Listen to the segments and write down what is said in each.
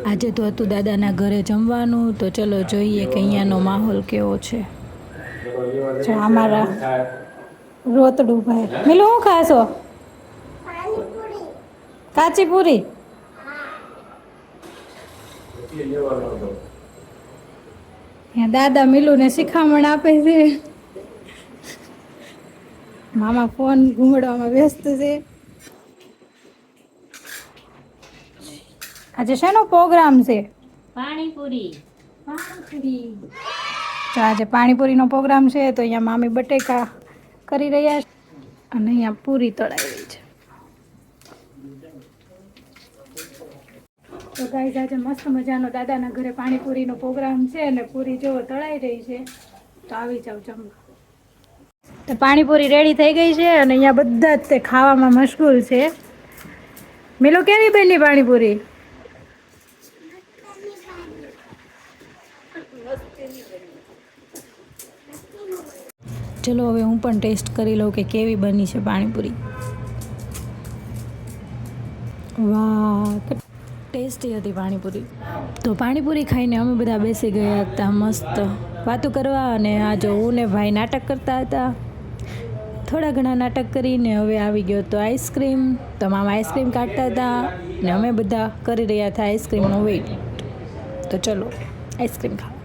આજે તો હતું દાદાના ઘરે જમવાનું, તો ચલો જોઈએ કે અહીંયાનો માહોલ કેવો છે. જો અમારા રોતડું ભાઈ મિલું શું ખાશો? કાચી પૂરી. દાદા મિલુને શિખામણ આપે છે. મામા ફોન ઘુમાડવામાં વ્યસ્ત છે. આજે શેનો પ્રોગ્રામ છે? પાણીપુરી. તો આજે પાણીપુરીનો પ્રોગ્રામ છે, તો અહીંયા મામી બટેકા કરી રહ્યા છે અને અહીંયા પૂરી તળાઈ રહી છે. તો ગાઈઝ આજે મસ્ત મજાનો દાદાના ઘરે પાણીપુરીનો પ્રોગ્રામ છે અને પૂરી જો તળાઈ રહી છે, તો આવી જાવ જમવા. તો પાણીપુરી રેડી થઈ ગઈ છે અને અહીંયા બધા જ તે ખાવામાં મશગુલ છે. મિલો કેવી બની પાણીપુરી? ચલો હવે હું પણ ટેસ્ટ કરી લઉં કે કેવી બની છે પાણીપુરી. વાહ, ટેસ્ટી હતી પાણીપુરી. તો પાણીપુરી ખાઈને અમે બધા બેસી ગયા હતા મસ્ત વાતો કરવા, અને આ જો હું ને ભાઈ નાટક કરતા હતા. થોડા ઘણા નાટક કરીને હવે આવી ગયો તો આઈસ્ક્રીમ. તો મામા આઈસ્ક્રીમ કાઢતા હતા ને અમે બધા કરી રહ્યા હતા આઈસ્ક્રીમનો વેઇટ. તો ચલો આઈસ્ક્રીમ ખાવા.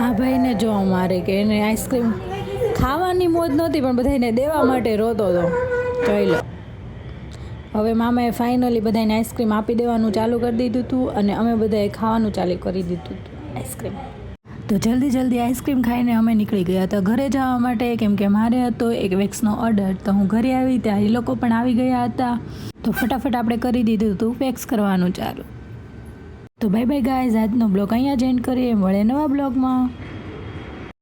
આ ભાઈને જો અમારે કે એને આઈસ્ક્રીમ ખાવાની મોજ નહોતી, પણ બધાને દેવા માટે રોતો હતો. જોઈ લો. હવે મામાએ ફાઇનલી બધાને આઈસ્ક્રીમ આપી દેવાનું ચાલુ કરી દીધું હતું અને અમે બધાએ ખાવાનું ચાલુ કરી દીધું હતું આઈસ્ક્રીમ. તો જલ્દી આઈસ્ક્રીમ ખાઈને અમે નીકળી ગયા હતા ઘરે જવા માટે, કેમ કે મારે હતો એક વેક્સનો ઓર્ડર. તો હું ઘરે આવી ત્યાં એ લોકો પણ આવી ગયા હતા, તો ફટાફટ આપણે કરી દીધું હતું વેક્સ કરવાનું ચાલુ. તો બાય બાય ગાઈઝ, આજનો બ્લોગ અહીંયા જ એન્ડ કરીએ. મળે નવા બ્લોગમાં.